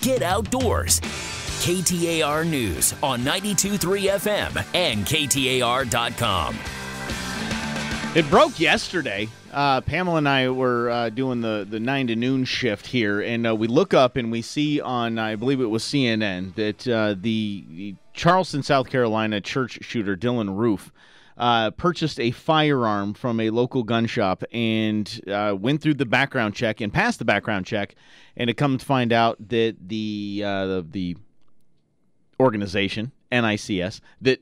get outdoors. KTAR News on 92.3 FM and KTAR.com. It broke yesterday. Pamela and I were doing the 9 to noon shift here, and we look up and we see on, I believe it was CNN, that the Charleston, South Carolina church shooter, Dylan Roof, purchased a firearm from a local gun shop and went through the background check and passed the background check, and it comes to find out that the organization, NICS, that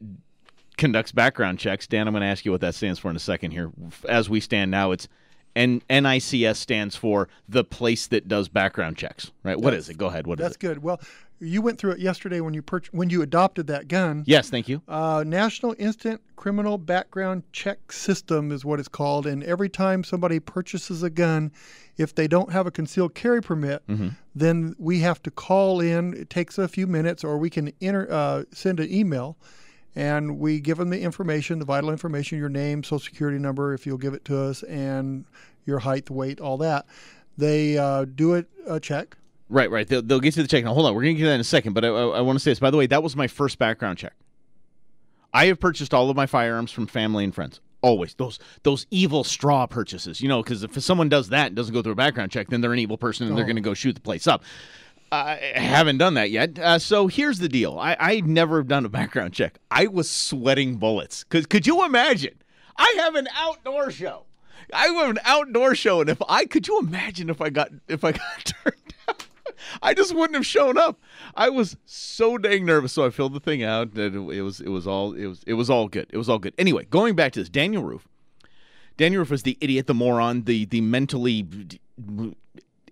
conducts background checks. Dan, I'm going to ask you what that stands for in a second here. As we stand now, it's NICS stands for the place that does background checks, right? What is it? Go ahead. What is it? That's good. Well, you went through it yesterday when you adopted that gun. Yes, thank you. National Instant Criminal Background Check System is what it's called, and every time somebody purchases a gun, if they don't have a concealed carry permit, then we have to call in. It takes a few minutes, or we can send an email, and we give them the information, the vital information, your name, social security number, if you'll give it to us, and your height, weight, all that. They do a check. Right. They'll get you the check. Now, hold on. We're going to get to that in a second, but I want to say this. By the way, that was my first background check. I have purchased all of my firearms from family and friends. Always. Those evil straw purchases, because if someone does that and doesn't go through a background check, then they're an evil person and they're going to go shoot the place up. I haven't done that yet. So here's the deal. I never have done a background check. I was sweating bullets. Could you imagine? I have an outdoor show. And could you imagine if I got turned down? I just wouldn't have shown up. I was so dang nervous, so I filled the thing out. And it was all good. It was all good. Anyway, going back to this, Daniel Roof. Daniel Roof is the idiot, the moron, the mentally.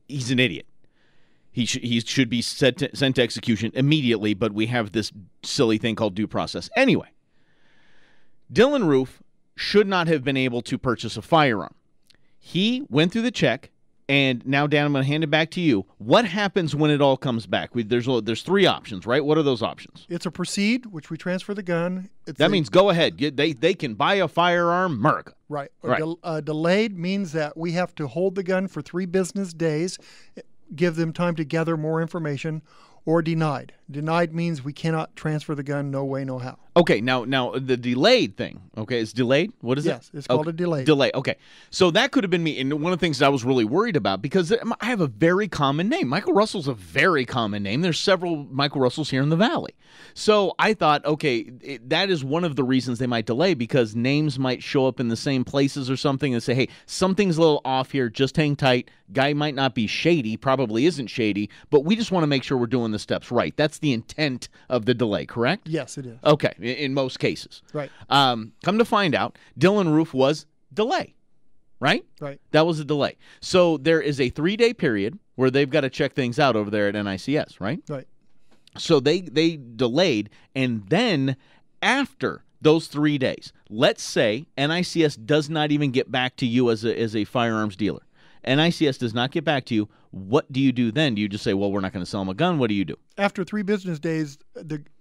He's an idiot. He should be sent to execution immediately, but we have this silly thing called due process. Anyway, Dylan Roof should not have been able to purchase a firearm. He went through the check, and now, Dan, I'm going to hand it back to you. What happens when it all comes back? There's 3 options, right? What are those options? It's a proceed, which we transfer the gun. That means go ahead. They can buy a firearm, America. Right. Right. Delayed means that we have to hold the gun for 3 business days, give them time to gather more information, or denied. Denied means we cannot transfer the gun, no way, no how. Okay, now the delayed thing, okay, it's delayed? What is it? Yes, it's called a delayed. Delay, okay. So that could have been me, and one of the things that I was really worried about, because I have a very common name. Michael Russell's a very common name. There's several Michael Russells here in the Valley. So I thought, okay, that is one of the reasons they might delay, because names might show up in the same places or something and say, hey, something's a little off here, just hang tight. Guy might not be shady, probably isn't shady, but we just want to make sure we're doing the steps right. That's the intent of the delay, correct? Yes, it is. Okay, in most cases. Right. Come to find out, Dylan Roof was delay, right? Right. That was a delay. So there is a 3-day period where they've got to check things out over there at NICS, right? Right. So they delayed, and then after those 3 days, let's say NICS does not even get back to you as a firearms dealer. NICS does not get back to you. What do you do then? Do you just say, well, we're not going to sell them a gun? What do you do? After 3 business days,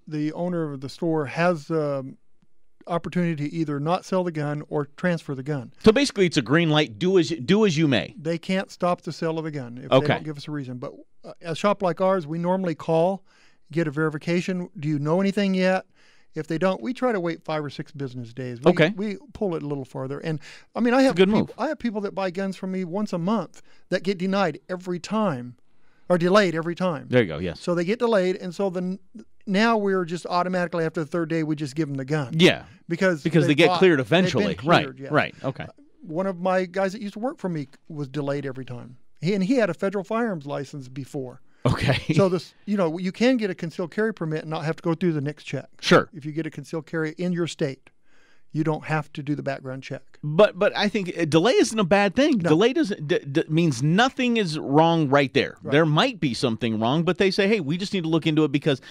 the owner of the store has the opportunity to either not sell the gun or transfer the gun. So basically, it's a green light. Do as you may. They can't stop the sale of the gun if they don't give us a reason. But a shop like ours, we normally call, get a verification. Do you know anything yet? If they don't, we try to wait 5 or 6 business days. We pull it a little farther. And I mean, I have people that buy guns from me once a month that get denied every time, or delayed every time. There you go. Yes. So they get delayed, and so now we're just automatically after the 3rd day we just give them the gun. Yeah. Because they get cleared eventually. They've been cleared, yeah. Right. Okay. One of my guys that used to work for me was delayed every time. He had a federal firearms license before. Okay. So you can get a concealed carry permit and not have to go through the next check. Sure. If you get a concealed carry in your state, you don't have to do the background check. But I think a delay isn't a bad thing. No. Delay means nothing is wrong right there. Right. There might be something wrong, but they say, hey, we just need to look into it because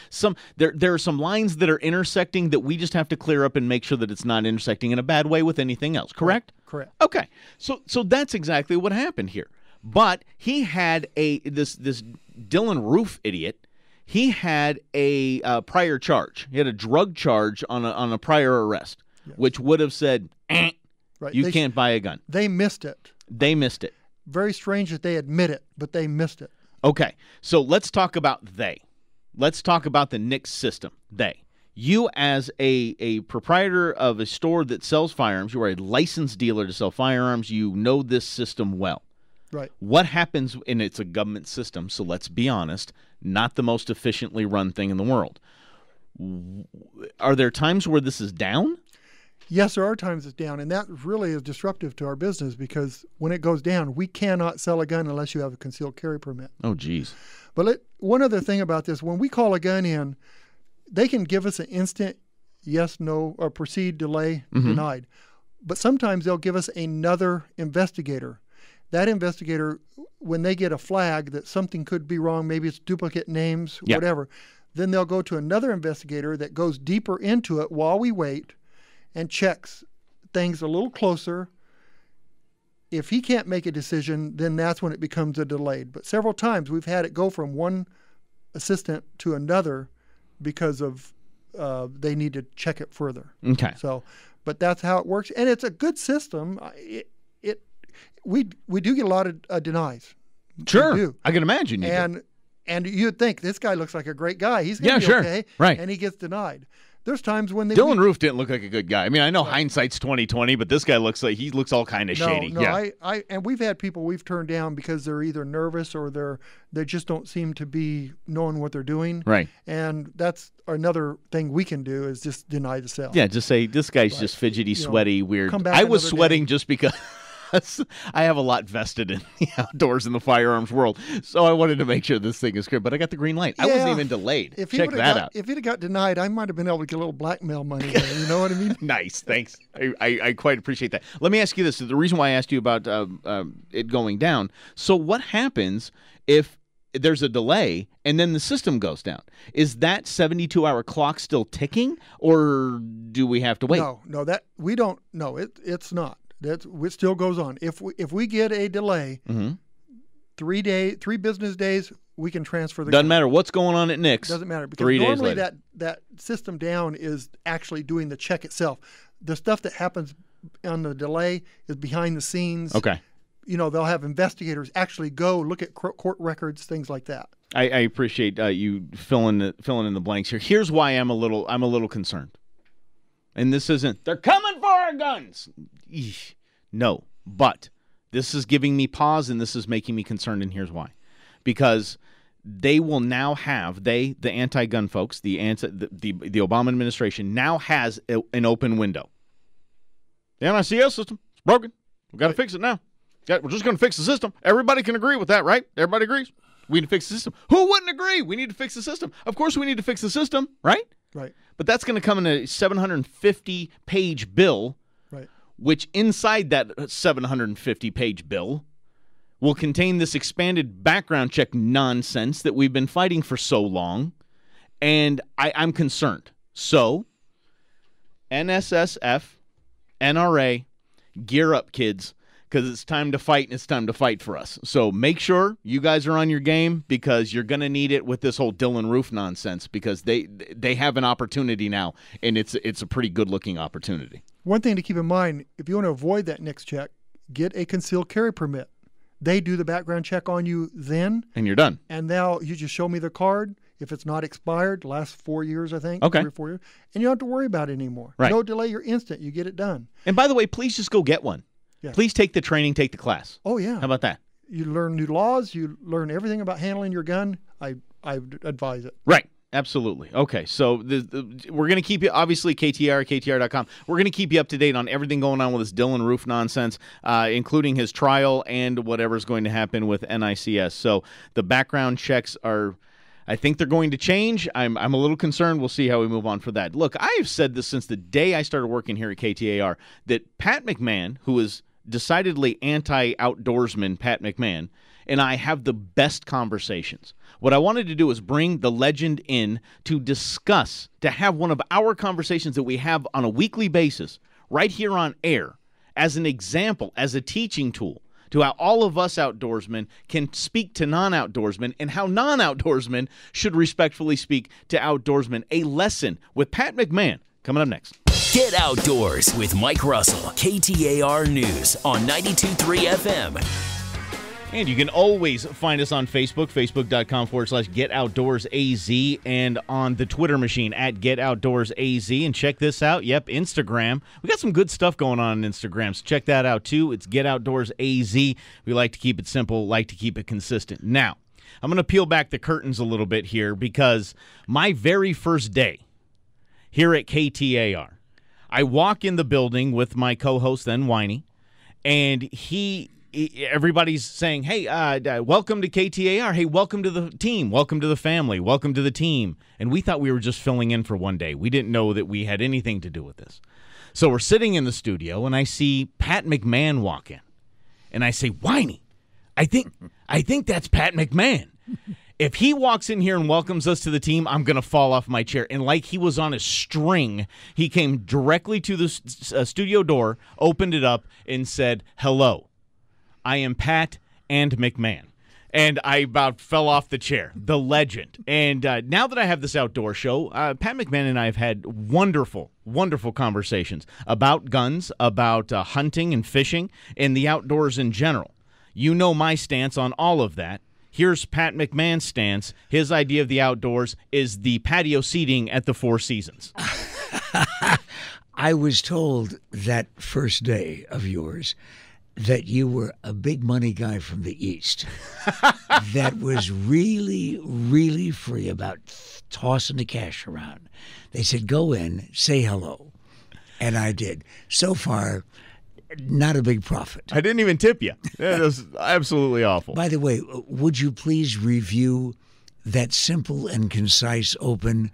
there are some lines that are intersecting that we just have to clear up and make sure that it's not intersecting in a bad way with anything else. Correct? Correct. Okay. So that's exactly what happened here. But he had this Dylan Roof idiot. He had a prior charge. He had a drug charge on a prior arrest, yes, which would have said, right, you can't buy a gun. They missed it. They missed it. Very strange that they admit it, but they missed it. Okay, so let's talk about they. Let's talk about the NICS system. They. You as a proprietor of a store that sells firearms, you are a licensed dealer to sell firearms, you know this system well. Right. What happens, and it's a government system, so let's be honest, not the most efficiently run thing in the world. Are there times where this is down? Yes, there are times it's down, and that really is disruptive to our business because when it goes down, we cannot sell a gun unless you have a concealed carry permit. Oh, geez. But one other thing about this, when we call a gun in, they can give us an instant yes, no, or proceed, delay, denied. But sometimes they'll give us another investigator. That investigator, when they get a flag that something could be wrong, maybe it's duplicate names, whatever, then they'll go to another investigator that goes deeper into it while we wait and checks things a little closer. If he can't make a decision, then that's when it becomes a delayed. But several times we've had it go from one assistant to another because of they need to check it further. Okay. So, but that's how it works, and it's a good system. We do get a lot of denies. Sure, we do. I can imagine you do. And you'd think this guy looks like a great guy. He's going to be okay, right? And he gets denied. There's times when Dylan Roof didn't look like a good guy. I mean, I know hindsight's 20/20, but this guy looks all kind of shady. And we've had people we've turned down because they're either nervous or they just don't seem to be knowing what they're doing. Right. And that's another thing we can do is just deny the sale. Yeah, just say this guy's just fidgety, sweaty, weird. Back I was another sweating day. just because I have a lot vested in the outdoors in the firearms world, so I wanted to make sure this thing is good. But I got the green light. I wasn't even delayed. Check that out. If he'd have got denied, I might have been able to get a little blackmail money there. You know what I mean? Nice, thanks. I quite appreciate that. Let me ask you this: the reason why I asked you about it going down. So, what happens if there's a delay and then the system goes down? Is that 72-hour clock still ticking, or do we have to wait? No, that we don't. No, it's not. It still goes on. If we get a delay, 3 business days, we can transfer the gun. Doesn't matter what's going on at NICS. Doesn't matter because 3 days normally later. that system down is actually doing the check itself. The stuff that happens on the delay is behind the scenes. Okay. You know, they'll have investigators actually go look at court records, things like that. I appreciate you filling in the blanks here. Here's why I'm a little concerned. And this isn't, they're coming for our guns. Eesh. No, but this is giving me pause and this is making me concerned, and here's why. Because they will now have, the anti-gun folks, the Obama administration now has an open window. The NICS system is broken. We've got to fix it now. We're just going to fix the system. Everybody can agree with that, right? Everybody agrees. We need to fix the system. Who wouldn't agree? We need to fix the system. Of course we need to fix the system, right? Right. But that's going to come in a 750-page bill, right? Which inside that 750-page bill will contain this expanded background check nonsense that we've been fighting for so long, and I'm concerned. So, NSSF, NRA, gear up, kids, because it's time to fight, and it's time to fight for us. So make sure you guys are on your game because you're going to need it with this whole Dylan Roof nonsense because they have an opportunity now, and it's a pretty good-looking opportunity. One thing to keep in mind, if you want to avoid that NICS check, get a concealed carry permit. They do the background check on you then. And you're done. And now you just show me the card. If it's not expired, last 4 years, I think. Okay. 3 or 4 years. And you don't have to worry about it anymore. Right. No delay. You're instant. You get it done. And by the way, please just go get one. Yeah. Please take the training, take the class. Oh, yeah. How about that? You learn new laws. You learn everything about handling your gun. I advise it. Right. Absolutely. Okay, so we're going to keep you, obviously, KTAR, KTAR.com. We're going to keep you up to date on everything going on with this Dylan Roof nonsense, including his trial and whatever's going to happen with NICS. So the background checks are, I think they're going to change. I'm a little concerned. We'll see how we move on for that. Look, I have said this since the day I started working here at KTAR, that Pat McMahon, who is decidedly anti-outdoorsman Pat McMahon, and I have the best conversations. What I wanted to do is bring the legend in to discuss, to have one of our conversations that we have on a weekly basis right here on air as an example, as a teaching tool to how all of us outdoorsmen can speak to non-outdoorsmen and how non-outdoorsmen should respectfully speak to outdoorsmen. A lesson with Pat McMahon coming up next. Get outdoors with Mike Russell, KTAR News on 92.3 FM. And you can always find us on Facebook, facebook.com/GetOutdoorsAZ, and on the Twitter machine @GetOutdoorsAZ. And check this out. Yep, Instagram. We got some good stuff going on Instagram, so check that out too. It's GetOutdoorsAZ. We like to keep it simple, like to keep it consistent. Now, I'm going to peel back the curtains a little bit here because my very first day here at KTAR, I walk in the building with my co-host, then Whiny, and everybody's saying, hey, welcome to KTAR. Hey, welcome to the team. Welcome to the family. Welcome to the team. And we thought we were just filling in for one day. We didn't know that we had anything to do with this. So we're sitting in the studio, and I see Pat McMahon walk in. And I say, Whiny, I think that's Pat McMahon. If he walks in here and welcomes us to the team, I'm going to fall off my chair. And like he was on a string, he came directly to the studio door, opened it up, and said, hello. I am Pat and McMahon. And I about fell off the chair. The legend. And now that I have this outdoor show, Pat McMahon and I have had wonderful, wonderful conversations about guns, about hunting and fishing, and the outdoors in general. You know my stance on all of that. Here's Pat McMahon's stance. His idea of the outdoors is the patio seating at the Four Seasons. I was told that first day of yours that you were a big money guy from the East that was really, really free about tossing the cash around. They said, go in, say hello. And I did. So far, not a big profit. I didn't even tip you. That was absolutely awful. By the way, would you please review that simple and concise open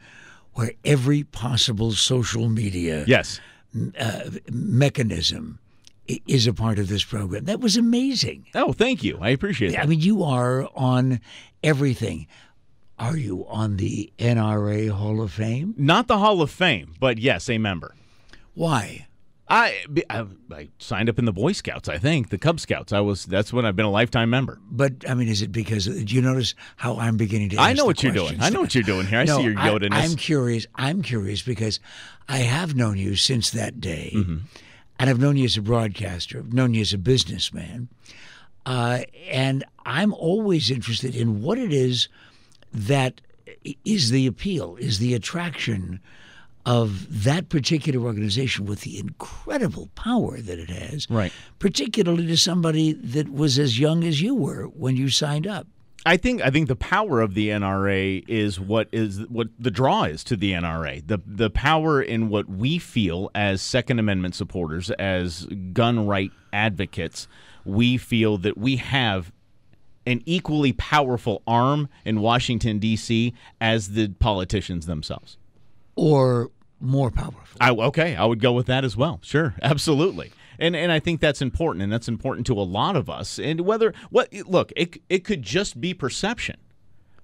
where every possible social media mechanism is a part of this program? That was amazing. Oh, thank you. I appreciate that. I mean, you are on everything. Are you on the NRA Hall of Fame? Not the Hall of Fame, but yes, a member. Why? I signed up in the Boy Scouts, I think, the Cub Scouts. That's when I've been a lifetime member. But, I mean, is it because, do you notice how I'm beginning to ask I know what the you're doing. questions? I know what you're doing here. I see your Yoda-ness. I'm curious because I have known you since that day. Mm-hmm. And I've known you as a broadcaster. I've known you as a businessman. And I'm always interested in what it is that is the appeal, is the attraction of that particular organization with the incredible power that it has, right? Particularly to somebody that was as young as you were when you signed up. I think the power of the NRA is what the draw is to the NRA. The power in what we feel as Second Amendment supporters, as gun right advocates, we feel that we have an equally powerful arm in Washington, D.C. as the politicians themselves. Or more powerful. I would go with that as well. Sure, absolutely. And I think that's important, and that's important to a lot of us. And it could just be perception,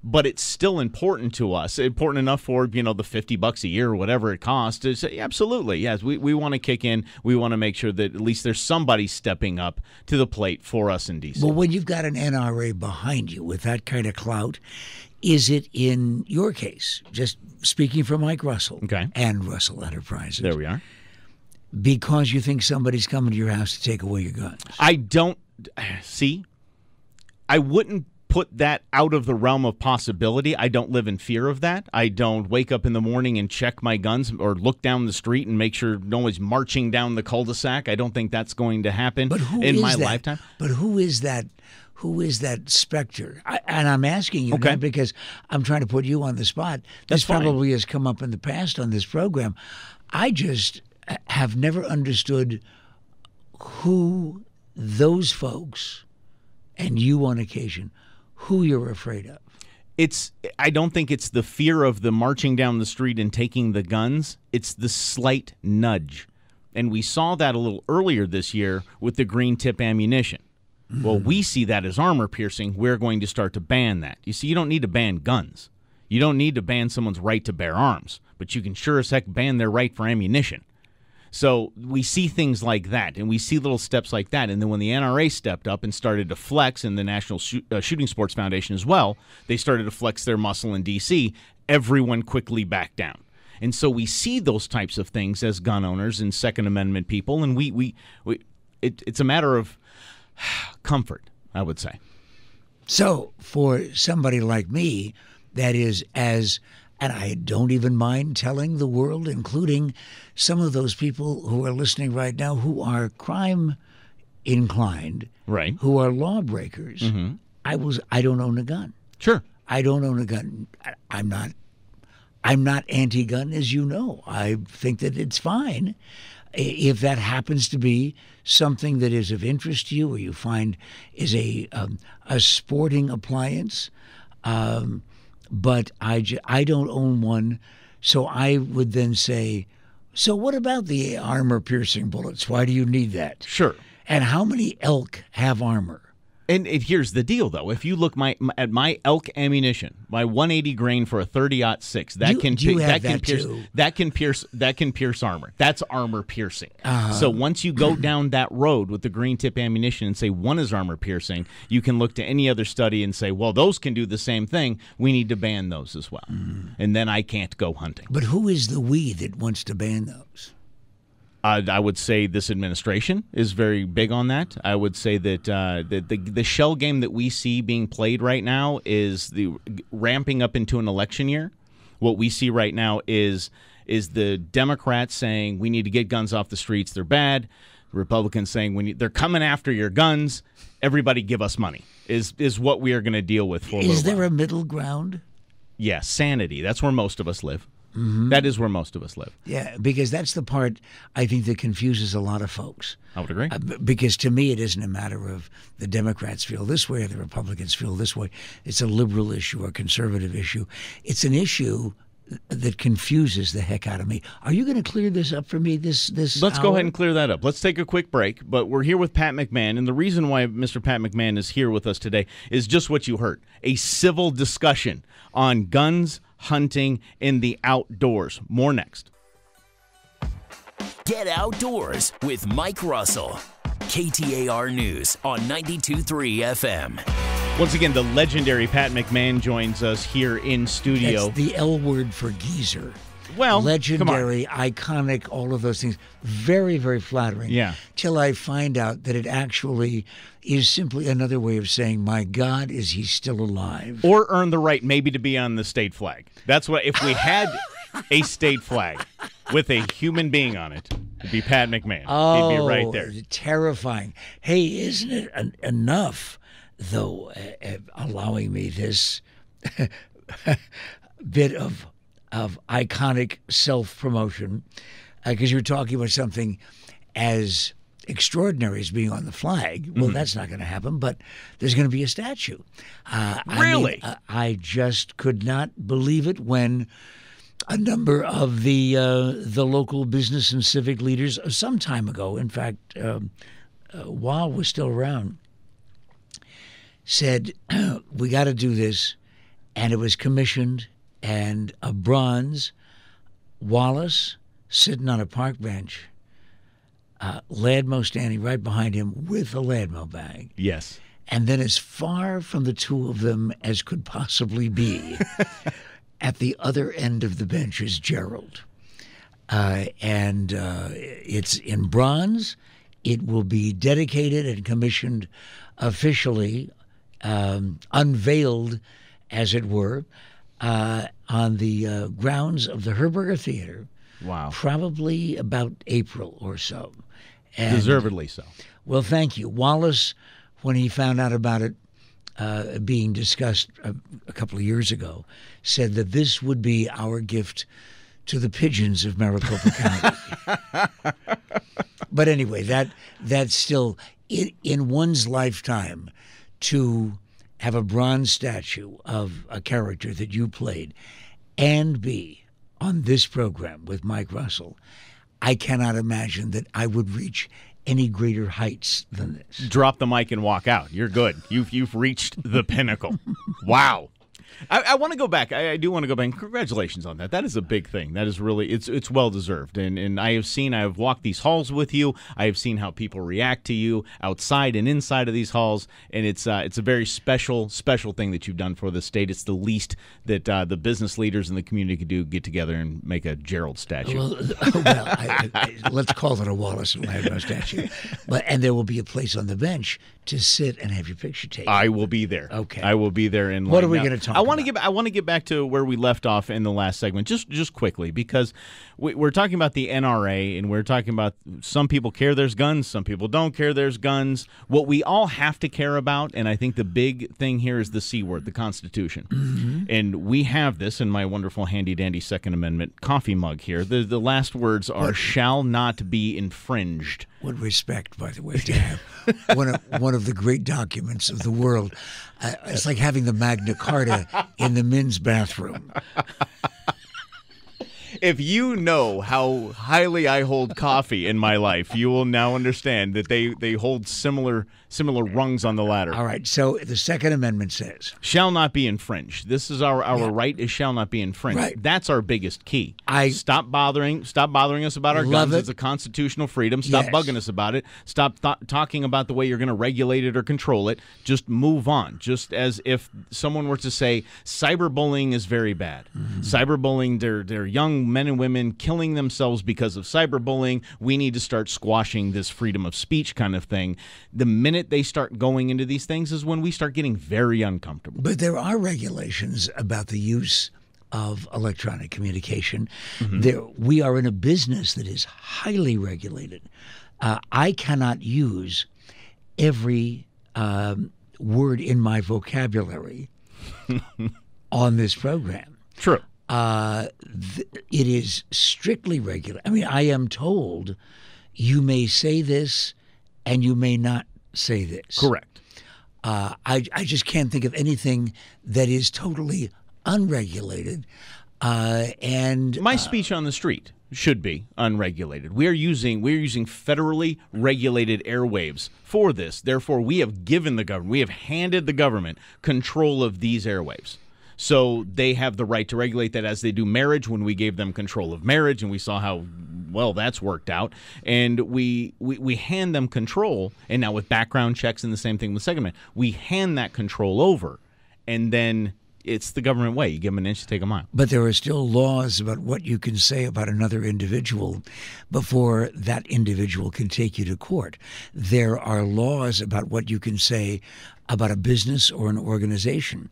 but it's still important to us. Important enough for the $50 a year or whatever it costs to say absolutely yes. We want to kick in. We want to make sure that at least there's somebody stepping up to the plate for us in DC. Well, when you've got an NRA behind you with that kind of clout, is it in your case, just speaking for Mike Russell and Russell Enterprises? There we are. Because you think somebody's coming to your house to take away your guns? I don't see. I wouldn't put that out of the realm of possibility. I don't live in fear of that. I don't wake up in the morning and check my guns or look down the street and make sure no one's marching down the cul-de-sac. I don't think that's going to happen in my lifetime. But who is that? Who is that specter? And I'm asking you that because I'm trying to put you on the spot. This probably has come up in the past on this program. I just have never understood who those folks, and you on occasion, who you're afraid of. I don't think it's the fear of the marching down the street and taking the guns. It's the slight nudge. And we saw that a little earlier this year with the green tip ammunition. Well, we see that as armor piercing. We're going to start to ban that. You see, you don't need to ban guns. You don't need to ban someone's right to bear arms, but you can sure as heck ban their right for ammunition. So we see things like that, and we see little steps like that. And then when the NRA stepped up and started to flex, and the National Shooting Sports Foundation as well, they started to flex their muscle in D.C., everyone quickly backed down. And so we see those types of things as gun owners and Second Amendment people, and it's a matter of comfort, I would say. So for somebody like me, that is and I don't even mind telling the world, including some of those people who are listening right now who are crime inclined, right, who are lawbreakers. Mm-hmm. I don't own a gun. Sure. I don't own a gun. I'm not anti-gun, as you know. I think that it's fine if that happens to be something that is of interest to you, or you find is a sporting appliance. But I don't own one, so I would then say, so what about the armor-piercing bullets? Why do you need that? Sure. And how many elk have armor? And here's the deal, though. If you look at my elk ammunition, my 180 grain for a 30-06, that can pierce armor. That's armor piercing. So once you go down that road with the green tip ammunition and say one is armor piercing, you can look to any other study and say, well, those can do the same thing. We need to ban those as well. And then I can't go hunting. But who is the we that wants to ban those? I would say this administration is very big on that. I would say that the shell game that we see being played right now is the ramping up into an election year. What we see right now is the Democrats saying we need to get guns off the streets. They're bad. The Republicans saying they're coming after your guns. Everybody give us money is what we are going to deal with for a little while. Is there a middle ground? Yes, sanity. That's where most of us live. Mm-hmm. That is where most of us live. Yeah, because that's the part I think that confuses a lot of folks. I would agree. Because to me, it isn't a matter of the Democrats feel this way or the Republicans feel this way. It's a liberal issue or a conservative issue. It's an issue that confuses the heck out of me. Are you going to clear this up for me this Let's hour? go ahead and clear that up. Let's take a quick break, but we're here with Pat McMahon, and the reason why Mr. Pat McMahon is here with us today is just what you heard, a civil discussion on guns, hunting, in the outdoors. More next. Get Outdoors with Mike Russell. KTAR News on 92.3 FM. Once again, the legendary Pat McMahon joins us here in studio. That's the L word for geezer. Well, legendary, iconic, all of those things. Very, very flattering. Yeah. Till I find out that it actually is simply another way of saying, my God, is he still alive? Or earn the right maybe to be on the state flag. That's what, if we had a state flag with a human being on it, it'd be Pat McMahon. Oh, he'd be right there. Terrifying. Hey, isn't it enough, though, allowing me this bit of iconic self-promotion, because you're talking about something as extraordinary as being on the flag. Well, that's not going to happen, but there's going to be a statue. Really? I just could not believe it when a number of the local business and civic leaders some time ago, in fact, while we're still around, said, we got to do this, and it was commissioned, and a bronze Wallace sitting on a park bench, Ladmo standing right behind him with a Ladmo bag. Yes. And then as far from the two of them as could possibly be, at the other end of the bench is Gerald. And it's in bronze. It will be dedicated and commissioned officially, unveiled, as it were, on the grounds of the Herberger Theater. Wow. Probably about April or so. And, deservedly so. Well, thank you. Wallace, when he found out about it being discussed a couple of years ago, said that this would be our gift to the pigeons of Maricopa County. But anyway, that's still, in one's lifetime, to have a bronze statue of a character that you played and be on this program with Mike Russell, I cannot imagine that I would reach any greater heights than this. Drop the mic and walk out. You're good. You've reached the pinnacle. Wow. I want to go back. I do want to go back. Congratulations on that. That is a big thing. That is really it's well deserved. And I have walked these halls with you. I have seen how people react to you outside and inside of these halls, and it's a very special thing that you've done for the state. It's the least that the business leaders in the community could do: get together and make a Gerald statue. Well, let's call it a Wallace and Ladno statue. And there will be a place on the bench to sit and have your picture taken. I will be there. Okay. I will be there. In what are we going to talk about? I want to get back to where we left off in the last segment, just quickly, because we're talking about the NRA, and we're talking about some people care there's guns, some people don't care there's guns. What we all have to care about, and I think the big thing here is the C word, the Constitution. Mm-hmm. And we have this in my wonderful handy-dandy Second Amendment coffee mug here. The last words are, shall not be infringed. What respect, by the way, to have one of the great documents of the world. It's like having the Magna Carta in the men's bathroom. If you know how highly I hold coffee in my life, you will now understand that they hold similar rungs on the ladder. All right, so the Second Amendment says, shall not be infringed. This is our right, is shall not be infringed. Right. That's our biggest key. Stop bothering us about our guns. It's a constitutional freedom. Stop bugging us about it. Stop talking about the way you're going to regulate it or control it. Just move on. Just as if someone were to say cyberbullying is very bad. Mm-hmm. Cyberbullying, they're young men and women killing themselves because of cyberbullying. We need to start squashing this freedom of speech kind of thing. The minute they start going into these things is when we start getting very uncomfortable. But there are regulations about the use of electronic communication. Mm-hmm. We are in a business that is highly regulated. I cannot use every word in my vocabulary on this program. True. It is strictly regulated. I mean, I am told you may say this and you may not say this. Correct. I just can't think of anything that is totally unregulated. And my speech on the street should be unregulated. We are using federally regulated airwaves for this. Therefore, we have handed the government control of these airwaves. So they have the right to regulate that, as they do marriage when we gave them control of marriage, and we saw how well that's worked out. And we hand them control, and now with background checks and the same thing with Second Amendment, we hand that control over, and then it's the government way. You give them an inch, you take a mile. But there are still laws about what you can say about another individual before that individual can take you to court. There are laws about what you can say about a business or an organization.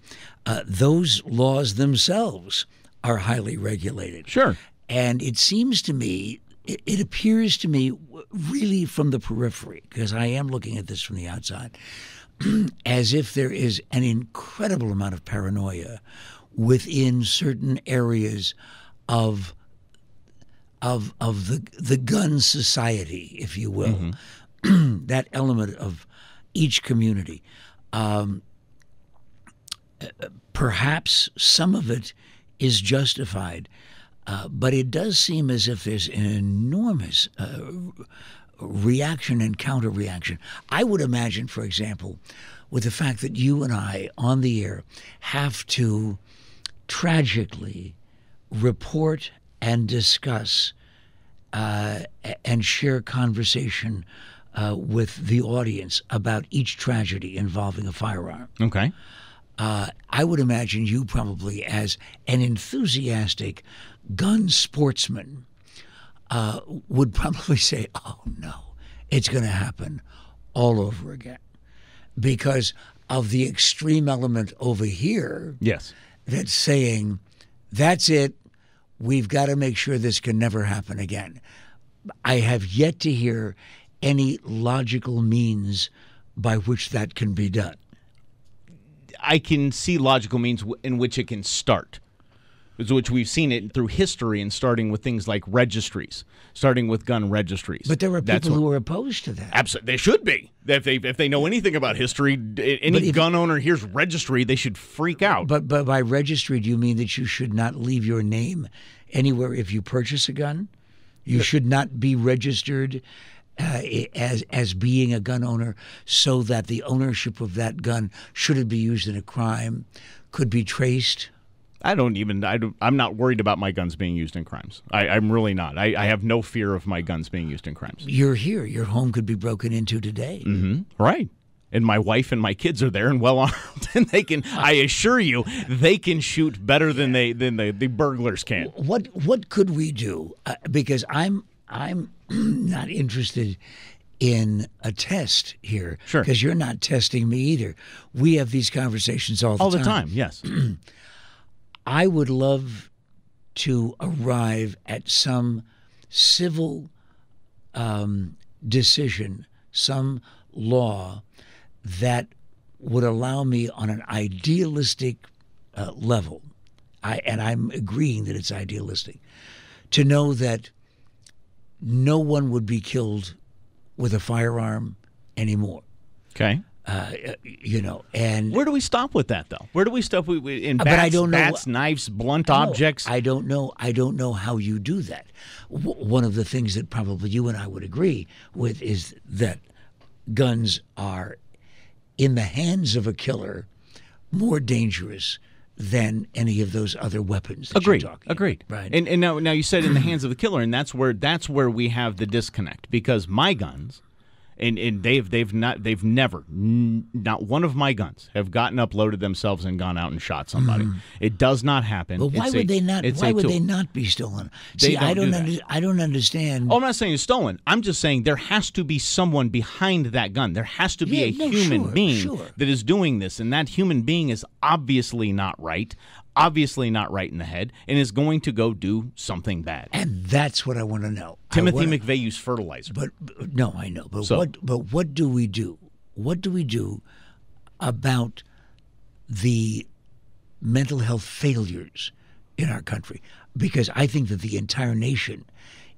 Those laws themselves are highly regulated. Sure. And it seems to me, it appears to me really from the periphery, because I am looking at this from the outside, as if there is an incredible amount of paranoia within certain areas of the gun society, if you will, mm-hmm. that element of each community. Perhaps some of it is justified, but it does seem as if there's an enormous reaction and counter-reaction. I would imagine, for example, with the fact that you and I on the air have to tragically report and discuss and share conversation with the audience about each tragedy involving a firearm. Okay. I would imagine you probably, as an enthusiastic gun sportsman, would probably say, oh, no, it's going to happen all over again because of the extreme element over here. Yes. That's saying, that's it. We've got to make sure this can never happen again. I have yet to hear any logical means by which that can be done. I can see logical means in which it can start, which we've seen it through history, and starting with things like registries, starting with gun registries. But there are people who are opposed to that. Absolutely, they should be. If they know anything about history, any gun owner hears registry, they should freak out. But by registry, do you mean that you should not leave your name anywhere if you purchase a gun? You should not be registered as being a gun owner, so that the ownership of that gun, should it be used in a crime, could be traced? I'm not worried about my guns being used in crimes. I'm really not. I have no fear of my guns being used in crimes. You're here. Your home could be broken into today. Mm-hmm. Right. And my wife and my kids are there and well armed, and they can. I assure you, they can shoot better than the burglars can. What could we do? Because I'm not interested in a test here. Sure. Because you're not testing me either. We have these conversations all the time. Yes. I would love to arrive at some civil decision, some law that would allow me on an idealistic level, and I'm agreeing that it's idealistic, to know that no one would be killed with a firearm anymore. Okay. And where do we stop with that, though? Where do we stop in bats, but I don't know, bats, knives, blunt objects? I don't know how you do that. One of the things that probably you and I would agree with is that guns are, in the hands of a killer, more dangerous than any of those other weapons that you're talking about. Agreed. Right. And now you said in the hands of the killer, and that's where we have the disconnect, because my guns. And they've never, not one of my guns have gotten up, loaded themselves, and gone out and shot somebody. It does not happen. But why would they not? Why would they not be stolen? See, I don't understand. Oh, I'm not saying it's stolen. I'm just saying there has to be someone behind that gun. There has to be a human being that is doing this, and that human being is obviously not right. Obviously not right in the head, and is going to go do something bad. And that's what I want to know. Timothy McVeigh used fertilizer. But no, I know. But what do we do? What do we do about the mental health failures in our country? Because I think that the entire nation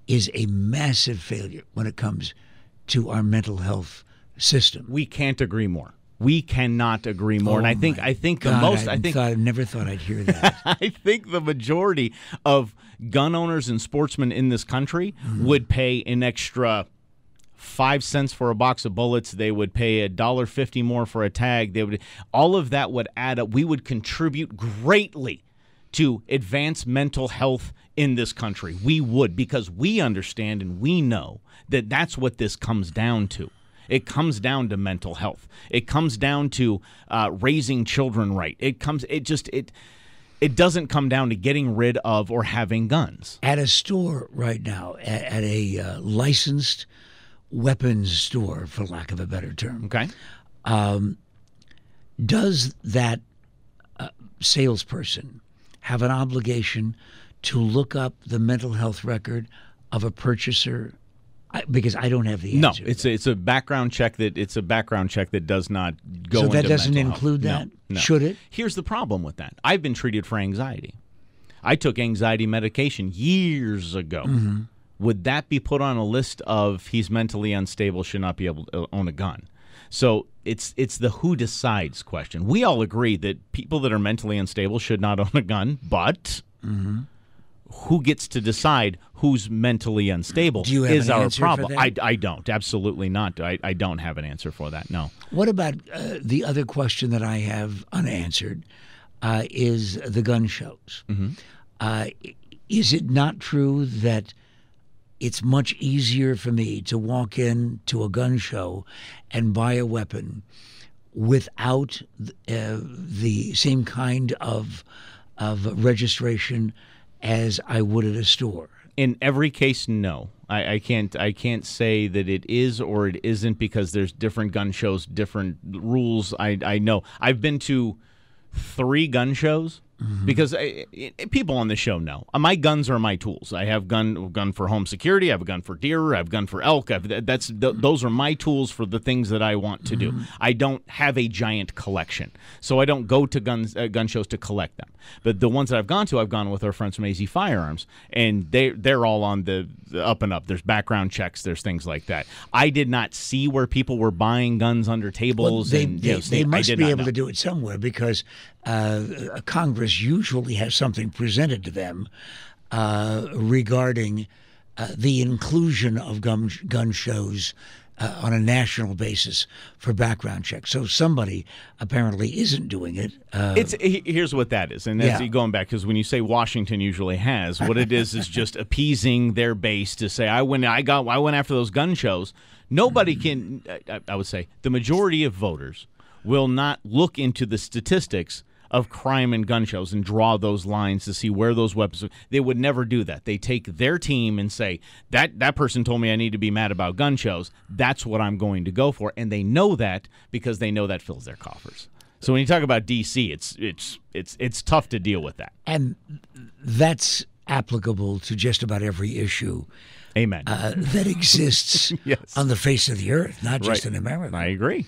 is a massive failure when it comes to our mental health system. We can't agree more. We cannot agree more. And I think I never thought I'd hear that. I think the majority of gun owners and sportsmen in this country would pay an extra 5 cents for a box of bullets. They would pay $1.50 more for a tag. All of that would add up. We would contribute greatly to advance mental health in this country. We would, because we understand and we know that that's what this comes down to. It comes down to mental health. It comes down to raising children right. It doesn't come down to getting rid of or having guns. At a store right now, at a licensed weapons store, for lack of a better term. Okay. Does that salesperson have an obligation to look up the mental health record of a purchaser? Because I don't have the answer. No, it's a background check that does not go into mental health. So that doesn't include that? No. Should it? Here's the problem with that. I've been treated for anxiety. I took anxiety medication years ago. Mm-hmm. Would that be put on a list of he's mentally unstable, should not be able to own a gun? So it's the who decides question. We all agree that people that are mentally unstable should not own a gun, but who gets to decide who's mentally unstable Do you have is an our answer problem. for that? I don't. Absolutely not. I don't have an answer for that, no. What about the other question that I have unanswered is the gun shows. Mm-hmm. Is it not true that it's much easier for me to walk into a gun show and buy a weapon without the same kind of registration as I would at a store? In every case, no. I can't say that it is or it isn't, because there's different gun shows, different rules. I know. I've been to 3 gun shows. Mm-hmm. Because people on the show know my guns are my tools. I have gun for home security. I have a gun for deer. I have a gun for elk. Those are my tools for the things that I want to do. I don't have a giant collection, so I don't go to gun shows to collect them. But the ones that I've gone with our friends from AZ Firearms, and they're all on the up and up. There's background checks. There's things like that. I did not see where people were buying guns under tables. Well, they must be able to do it somewhere, because Congress usually has something presented to them regarding the inclusion of gun shows on a national basis for background checks. So somebody apparently isn't doing it. Here's what that is, and that's going back, because when you say Washington usually has, what it is just appeasing their base to say, I went after those gun shows. Nobody can. I would say the majority of voters will not look into the statistics of crime and gun shows and draw those lines to see where those weapons are. They would never do that. They take their team and say, that person told me I need to be mad about gun shows. That's what I'm going to go for. And they know that because they know that fills their coffers. So when you talk about D.C., it's tough to deal with that. And that's applicable to just about every issue. Amen. That exists yes. on the face of the earth, not just in America. I agree.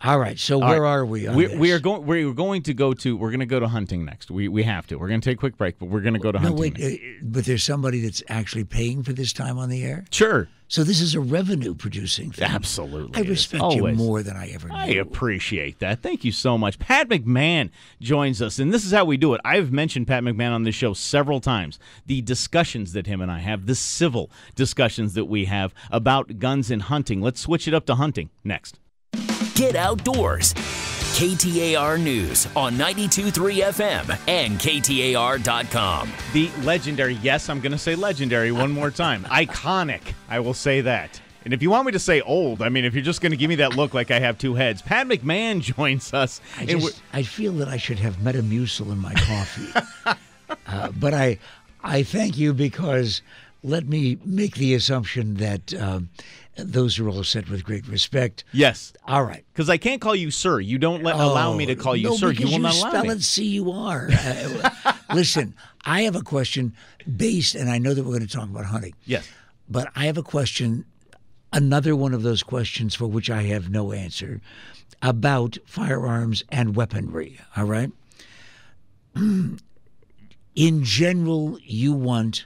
All right, so where are we on this? We're going to go to hunting next. We have to. We're going to take a quick break, but we're going to go to hunting. No, wait, but there's somebody that's actually paying for this time on the air? Sure. So this is a revenue-producing thing. Absolutely. I respect you more than I ever knew. I appreciate that. Thank you so much. Pat McMahon joins us, and this is how we do it. I've mentioned Pat McMahon on this show several times. The discussions that him and I have, the civil discussions that we have about guns and hunting. Let's switch it up to hunting next. Get outdoors. KTAR News on 92.3 FM and KTAR.com. The legendary, yes, I'm going to say legendary one more time. Iconic, I will say that. And if you want me to say old, I mean, if you're just going to give me that look like I have two heads, Pat McMahon joins us. I feel that I should have Metamucil in my coffee. But I thank you, because let me make the assumption that those are all said with great respect. Yes. All right. Because I can't call you sir. You don't allow me to call you sir. You will not allow me. Spell it C-U-R. Listen, I have a question based, and I know that we're going to talk about hunting. Yes. But I have a question, another one of those questions for which I have no answer, about firearms and weaponry. All right? In general, you want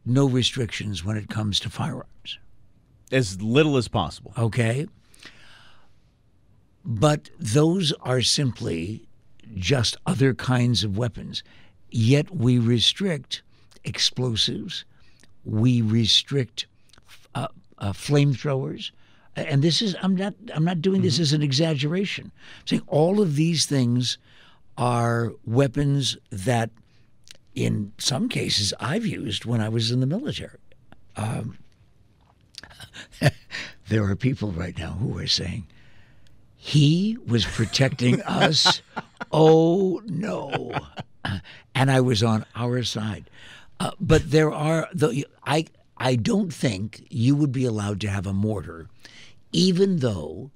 no restrictions when it comes to firearms. As little as possible. Okay. But those are simply just other kinds of weapons. Yet we restrict explosives. We restrict flamethrowers. And this is, I'm not doing this as an exaggeration. I'm saying all of these things are weapons that, in some cases, I've used when I was in the military. There are people right now who are saying, he was protecting us. Oh, no. And I was on our side. But there are, I don't think you would be allowed to have a mortar, even though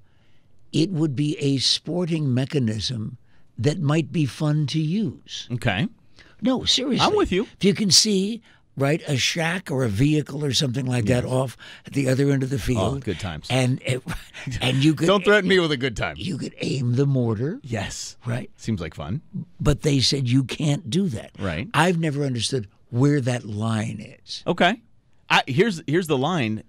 it would be a sporting mechanism that might be fun to use. Okay. No, seriously. I'm with you. If you can see, right, a shack or a vehicle or something like that off at the other end of the field. Oh, good times. And you could... Don't threaten me with a good time. You could aim the mortar. Yes. Right. Seems like fun. But they said you can't do that. Right. I've never understood where that line is. Okay. Here's the line.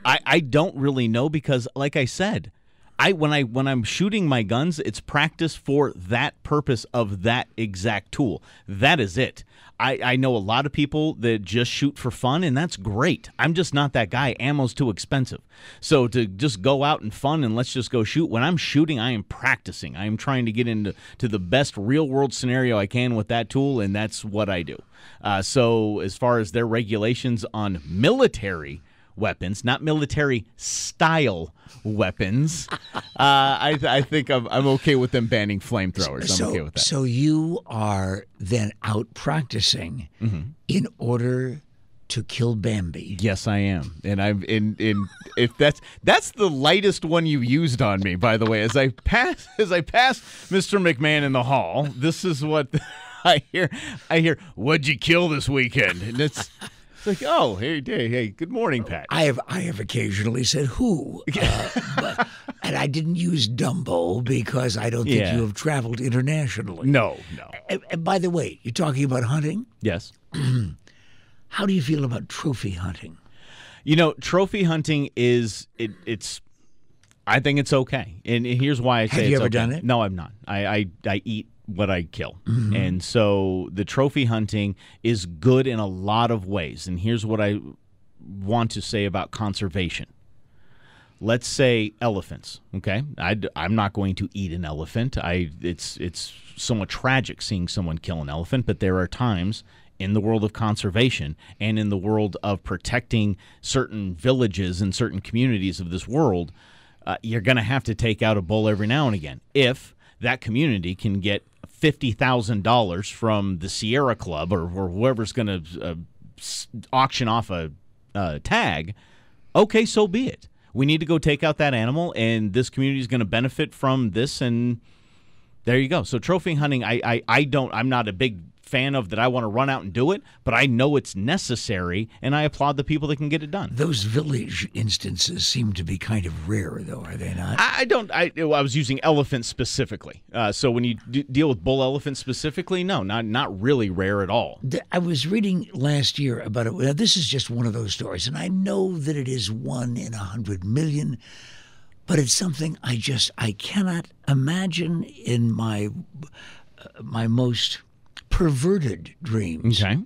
I don't really know, because, like I said, when I'm shooting my guns, it's practice for that purpose of that exact tool. That is it. I know a lot of people that just shoot for fun, and that's great. I'm just not that guy. Ammo's too expensive. So to just go out and fun and let's just go shoot, when I'm shooting, I am practicing. I am trying to get into the best real-world scenario I can with that tool, and that's what I do. So as far as their regulations on military weapons, not military style weapons, I think I'm okay with them banning flamethrowers. I'm okay with that. So you are then out practicing in order to kill Bambi. Yes, I am, and I'm in. If that's the lightest one you used on me, by the way. As I pass Mr. McMahon in the hall, this is what I hear. What'd you kill this weekend? And it's like, oh, hey, good morning, Pat. I have occasionally said who, and I didn't use Dumbo because I don't think you have traveled internationally. No. And by the way, you're talking about hunting? Yes. How do you feel about trophy hunting? You know, trophy hunting it's. I think it's okay, and here's why I say it's okay. Have you ever done it? No, I'm not. I eat kill. And so the trophy hunting is good in a lot of ways. And here's what I want to say about conservation. Let's say elephants, okay? I'm not going to eat an elephant. It's somewhat tragic seeing someone kill an elephant, but there are times in the world of conservation and in the world of protecting certain villages and certain communities of this world, you're going to have to take out a bull every now and again. If that community can get $50,000 from the Sierra Club or whoever's going to auction off a tag, okay, so be it. We need to go take out that animal, and this community is going to benefit from this, and there you go. So trophy hunting, I'm not a big fan of that. I want to run out and do it, but I know it's necessary, and I applaud the people that can get it done. Those village instances seem to be kind of rare, though, are they not? I was using elephants specifically. So when you deal with bull elephants specifically, no, not really rare at all. I was reading last year about it. Now, this is just one of those stories, and I know that it is 1 in 100 million, but it's something I cannot imagine in my most perverted dreams. Okay.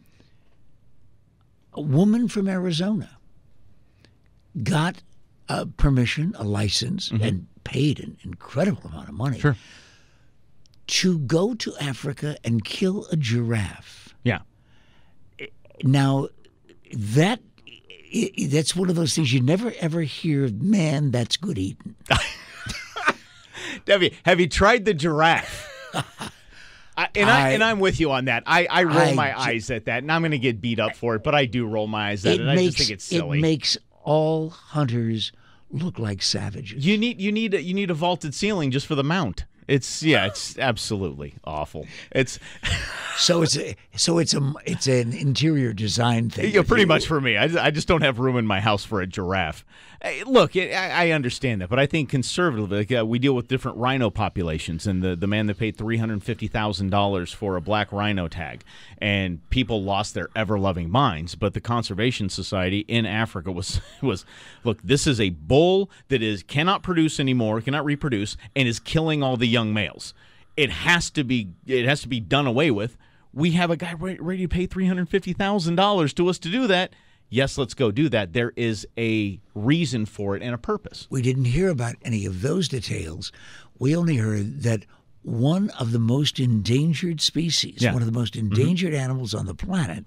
A woman from Arizona got permission, a license, and paid an incredible amount of money to go to Africa and kill a giraffe. Yeah. Now, that's one of those things you never, ever hear, man, that's good eating. Have you tried the giraffe? I'm with you on that. I roll my eyes at that, and I'm going to get beat up for it, but I do roll my eyes at it. I just think it's silly. It makes all hunters look like savages. You need a vaulted ceiling just for the mount. It's absolutely awful. It's an interior design thing. Yeah, pretty much for me. I just don't have room in my house for a giraffe. Hey, look, I understand that, but I think conservatively, we deal with different rhino populations, and the man that paid $350,000 for a black rhino tag, and people lost their ever-loving minds. But the Conservation Society in Africa was look, this is a bull that cannot produce anymore, cannot reproduce, and is killing all the young males. It has to be done away with. We have a guy ready to pay $350,000 to us to do that. Yes, let's go do that. There is a reason for it and a purpose. We didn't hear about any of those details. We only heard that one of the most endangered species, one of the most endangered animals on the planet,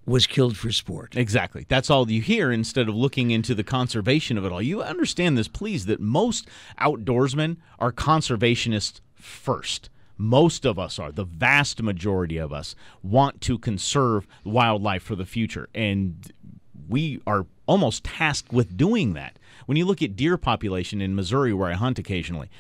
was killed for sport. Exactly. That's all you hear instead of looking into the conservation of it all. You understand this, please, that most outdoorsmen are conservationists first. Most of us are. The vast majority of us want to conserve wildlife for the future, and we are almost tasked with doing that. When you look at deer population in Missouri, where I hunt occasionally,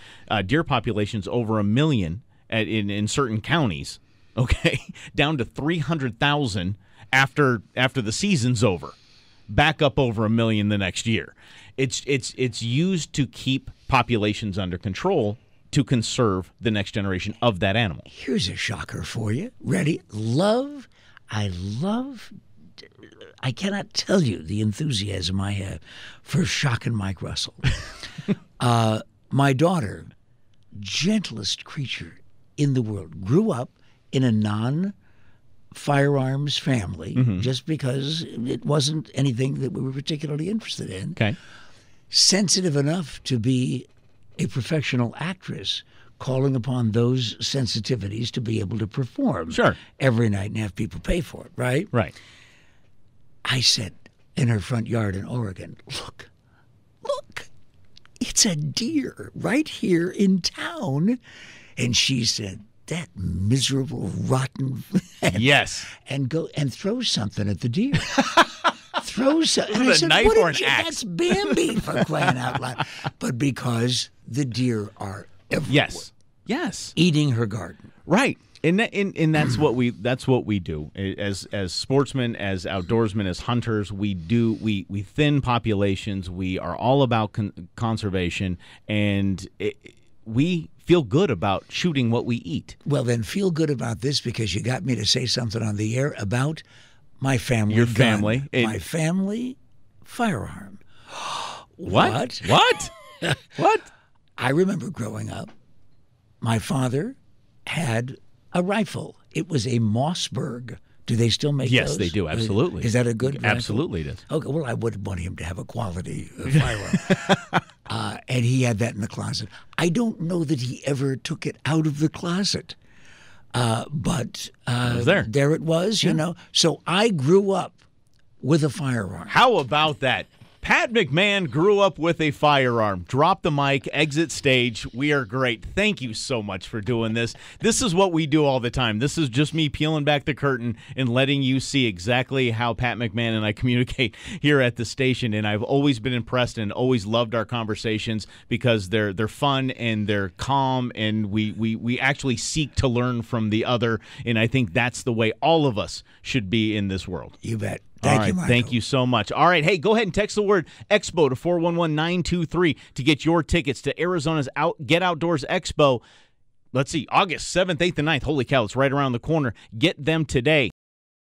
deer population's over 1 million in certain counties, okay, down to 300,000 after the season's over, back up over 1 million the next year. It's used to keep populations under control, to conserve the next generation of that animal. Here's a shocker for you. Ready? I cannot tell you the enthusiasm I have for shocking Mike Russell. My daughter, gentlest creature in the world, grew up in a non-firearms family just because it wasn't anything that we were particularly interested in. Okay. Sensitive enough to be a professional actress, calling upon those sensitivities to be able to perform every night and have people pay for it, right? Right. I said in her front yard in Oregon, look, it's a deer right here in town. And she said, that miserable, rotten... Yes. And go and throw something at the deer. Throw something. With a knife or an axe? That's Bambi, for crying out loud. But because the deer are everywhere. Yes. Eating her garden. Right. And that's what we do as sportsmen, as outdoorsmen, as hunters. We thin populations. We are all about conservation, and we feel good about shooting what we eat. Well, then feel good about this, because you got me to say something on the air about my family. Your gun. family. My family firearm. What? What? I remember growing up, my father had a rifle. It was a Mossberg. Do they still make those? Yes, they do. Absolutely. Is that a good rifle? Absolutely it is. Okay, well, I wouldn't want him to have a quality firearm. And he had that in the closet. I don't know that he ever took it out of the closet. But it was there. It was, you know. So I grew up with a firearm. How about that? Pat McMahon grew up with a firearm. Drop the mic, exit stage. We are great. Thank you so much for doing this. This is what we do all the time. This is just me peeling back the curtain and letting you see exactly how Pat McMahon and I communicate here at the station. And I've always been impressed and always loved our conversations because they're fun and they're calm, and we actually seek to learn from the other. And I think that's the way all of us should be in this world. You bet. Thank you, Michael. Thank you so much. All right. Hey, go ahead and text the word Expo to 411-923 to get your tickets to Arizona's Get Outdoors Expo. Let's see, August 7th, 8th, and 9th. Holy cow, it's right around the corner. Get them today.